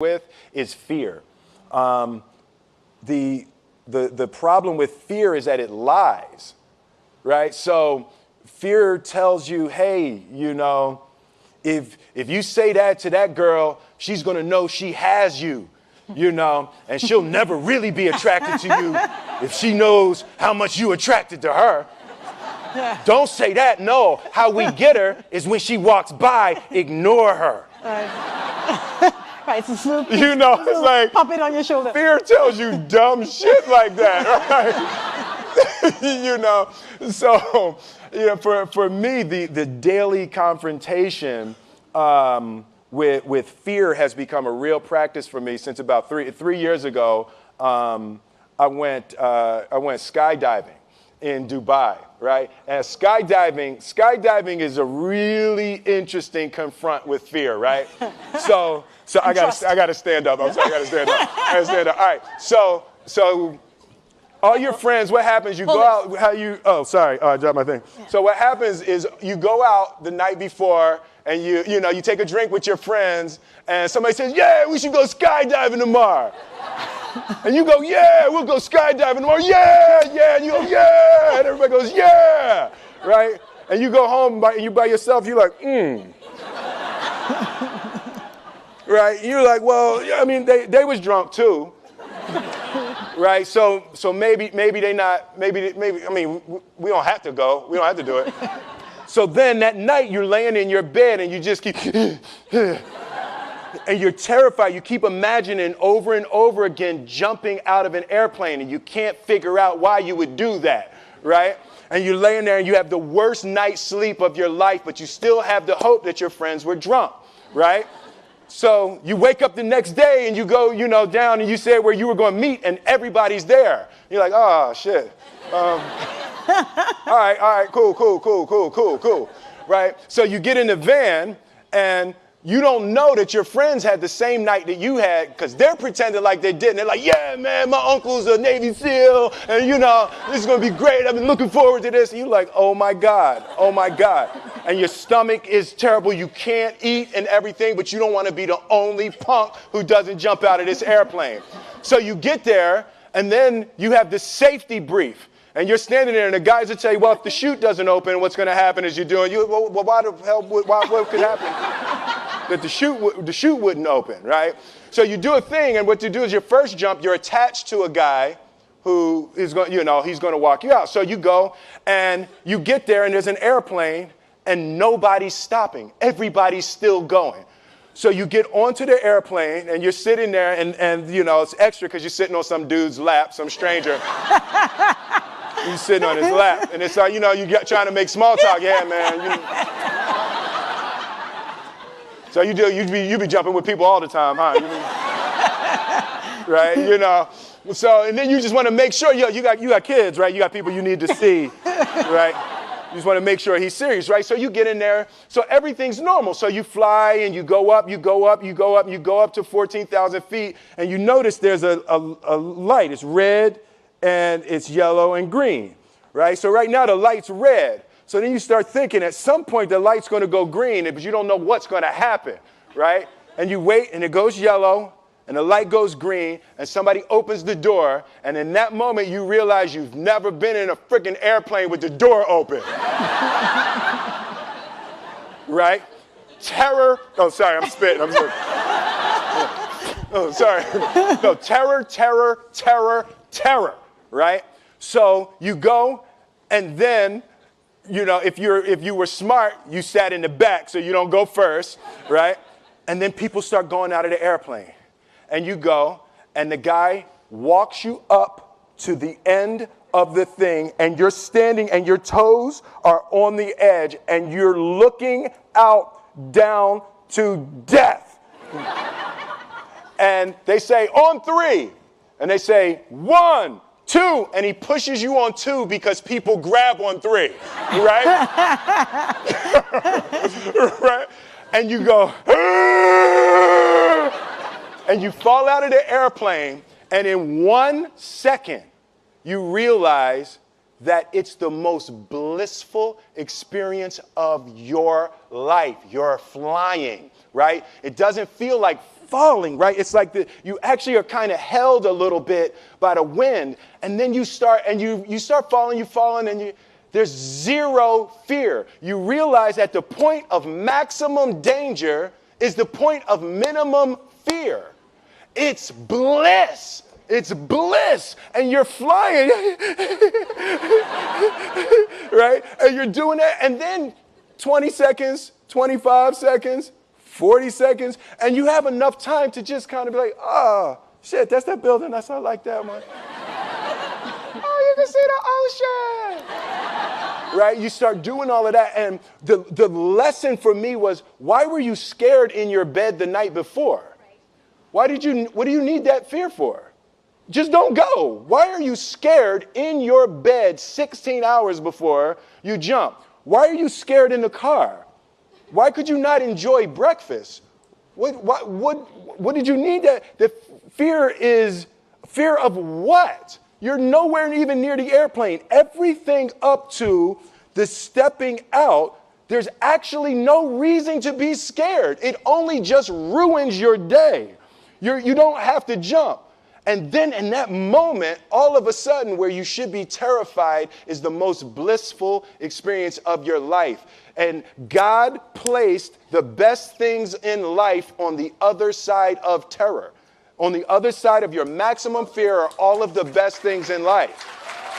with is fear. The problem with fear is that it lies, right? So fear tells you, hey, you know, if you say that to that girl, she's gonna know she has you, you know, and she'll never really be attracted to you if she knows how much you attracted to her. Don't say that, no. How we get her is when she walks by, ignore her. Right, it's a little, You know, it's like, pop it on your shoulder. fear tells you dumb shit like that, right? You know, so, you know, for me, the daily confrontation with fear has become a real practice for me since about three years ago. I went skydiving in Dubai, right? And skydiving is a really interesting confront with fear, right? So I gotta stand up. I'm sorry, I gotta stand up. All right. So all your friends, what happens? You go out. Oh, sorry. I dropped my thing. Yeah. So what happens is you go out the night before and you know you take a drink with your friends and somebody says, yeah, we should go skydiving tomorrow. And you go, yeah, we'll go skydiving tomorrow. Yeah. And you go, yeah. And everybody goes, yeah. Right? And you go home and you by yourself. You're like, Right? You're like, well, yeah, I mean, they was drunk too. Right? So maybe they not, maybe, I mean, we don't have to go. We don't have to do it. So then that night you're laying in your bed and you just keep, and you're terrified. You keep imagining over and over again jumping out of an airplane and you can't figure out why you would do that, right? And you're laying there and you have the worst night's sleep of your life, but you still have the hope that your friends were drunk, right? So you wake up the next day and you go, you know, down and you say where you were going to meet and everybody's there. You're like, oh, shit. All right, cool. Right? So you get in the van and you don't know that your friends had the same night that you had because they're pretending like they didn't. They're like, yeah, man, my uncle's a Navy SEAL and, you know, this is going to be great. I've been looking forward to this. And you're like, oh, my God. And your stomach is terrible. You can't eat and everything, but you don't want to be the only punk who doesn't jump out of this airplane. So you get there and then you have the safety brief. And you're standing there, and the guys will tell you, well, if the chute doesn't open, what's going to happen is well, why the hell, what could happen? That the chute wouldn't open, right? So you do a thing, and what you do is your first jump, you're attached to a guy who is going, you know, he's going to walk you out. So you go, and you get there, and there's an airplane, and nobody's stopping. Everybody's still going. So you get onto the airplane, and you're sitting there, and you know, it's extra because you're sitting on some dude's lap, some stranger. You're sitting on his lap, and it's like, you know, trying to make small talk. Yeah, man. So you be jumping with people all the time, huh? Right? You know. So and then you just want to make sure, you got kids, right? You got people you need to see, right? You just want to make sure he's serious, right? So you get in there. So everything's normal. So you fly and you go up to 14,000 feet, and you notice there's a light. It's red. And it's yellow and green, right? So right now the light's red. So then you start thinking at some point the light's going to go green, but you don't know what's going to happen, right? And you wait and it goes yellow and the light goes green and somebody opens the door. And in that moment you realize you've never been in a freaking airplane with the door open. Right? Terror. Oh, sorry, I'm spitting. Oh, sorry. No, terror. Right? So you go, and then, you know, if you were smart, you sat in the back so you don't go first, right? And then people start going out of the airplane. And you go, and the guy walks you up to the end of the thing, and you're standing, and your toes are on the edge, and you're looking out down to death. And they say, on 3. And they say, 1, 2, and he pushes you on 2 because people grab on 3, right? Right? And you go, and you fall out of the airplane, and in 1 second, you realize that it's the most blissful experience of your life. You're flying, right? It doesn't feel like falling, right? It's like you actually are kind of held a little bit by the wind, and then you start falling, and there's zero fear. You realize at the point of maximum danger is the point of minimum fear. It's bliss. It's bliss. And you're flying, right? And you're doing that, and then 20 seconds, 25 seconds, 40 seconds, and you have enough time to just kind of be like, oh, shit, that's that building. I like that one. Oh, you can see the ocean. Right? You start doing all of that. And the lesson for me was, why were you scared in your bed the night before? What do you need that fear for? Just don't go. Why are you scared in your bed 16 hours before you jump? Why are you scared in the car? Why could you not enjoy breakfast? What did you need that? The fear is fear of what? You're nowhere even near the airplane. Everything up to the stepping out, there's actually no reason to be scared. It only just ruins your day. You don't have to jump. And then in that moment, all of a sudden, where you should be terrified is the most blissful experience of your life. And God placed the best things in life on the other side of terror. On the other side of your maximum fear are all of the best things in life.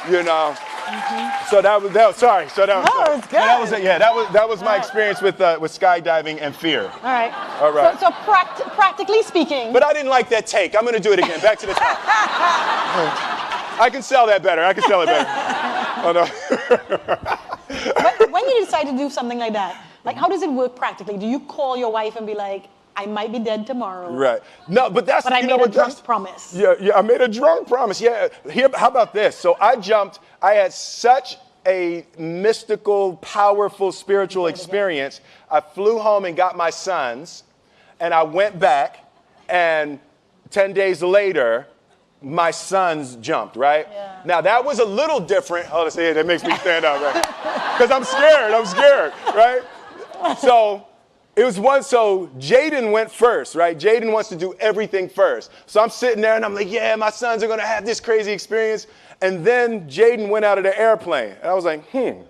You know? Mm-hmm. So that was sorry. So that was good. That was my experience with skydiving and fear. All right. All right. So practically speaking. But I didn't like that take. I'm going to do it again. Back to the top. I can sell that better. Oh, no. When you decide to do something like that, like how does it work practically? Do you call your wife and be like, I might be dead tomorrow? Right. No, but that's. But I made a drunk promise. Yeah, I made a drunk promise. Yeah. How about this? So I jumped. I had such a mystical, powerful, spiritual experience. I flew home and got my sons, and I went back, and 10 days later, my sons jumped, right? Yeah. Now, that was a little different. Oh, that makes me stand up, right? Because I'm scared, right? So Jaden went first, right? Jaden wants to do everything first. So I'm sitting there, and I'm like, yeah, my sons are going to have this crazy experience. And then Jaden went out of the airplane. And I was like, Then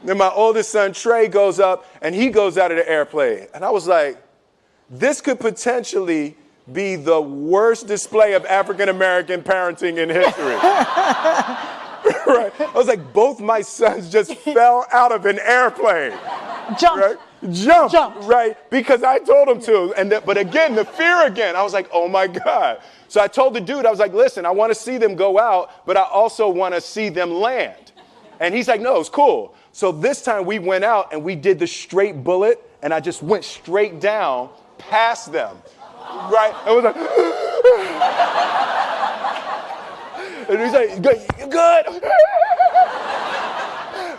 my oldest son, Trey, goes up, and he goes out of the airplane. And I was like, this could potentially be the worst display of African-American parenting in history. Right? I was like, both my sons just fell out of an airplane. Jumped. Right? Jumped. Right? Because I told them to. But again, the fear again. I was like, oh my God. So I told the dude, I was like, listen, I want to see them go out, but I also want to see them land. And he's like, no, it's cool. So this time we went out and we did the straight bullet, and I just went straight down past them. Right? It was like, and he's like, you good?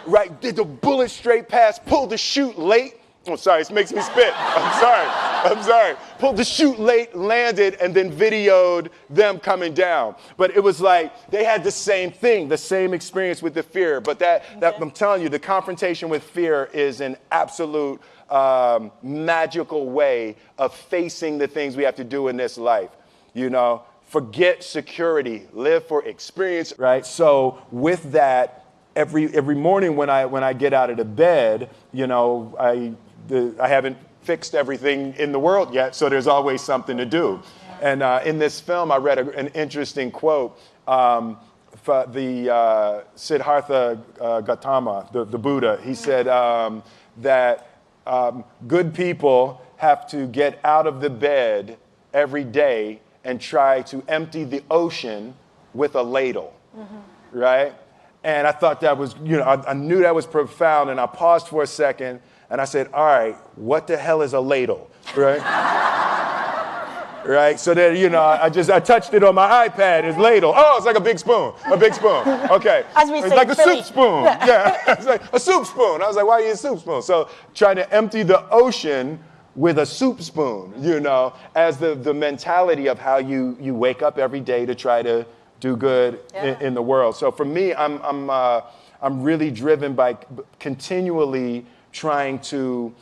Right, did the bullet straight past, pulled the chute late. Oh, sorry, this makes me spit. I'm sorry. Pulled the chute late, landed, and then videoed them coming down. But it was like, they had the same thing, the same experience with the fear. But that I'm telling you, the confrontation with fear is an absolute magical way of facing the things we have to do in this life. You know, forget security, live for experience, right? So with that, every morning when I get out of the bed, you know, I haven't fixed everything in the world yet, so there's always something to do. And in this film, I read an interesting quote for the Siddhartha Gautama, the Buddha. He said that good people have to get out of the bed every day and try to empty the ocean with a ladle, right? And I thought that was, you know, I knew that was profound, and I paused for a second, and I said, all right, what the hell is a ladle, right? Right, so then, you know, I touched it on my iPad, it's ladle. Oh, it's like a big spoon, okay. As we it's say, like a soup spoon, yeah, it's like a soup spoon. I was like, why are you a soup spoon? So trying to empty the ocean with a soup spoon, you know, as the mentality of how you wake up every day to try to do good in the world. So for me, I'm really driven by continually trying to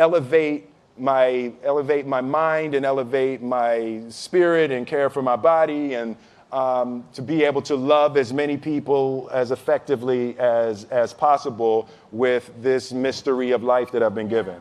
elevate my mind and elevate my spirit and care for my body, and to be able to love as many people as effectively as possible with this mystery of life that I've been given.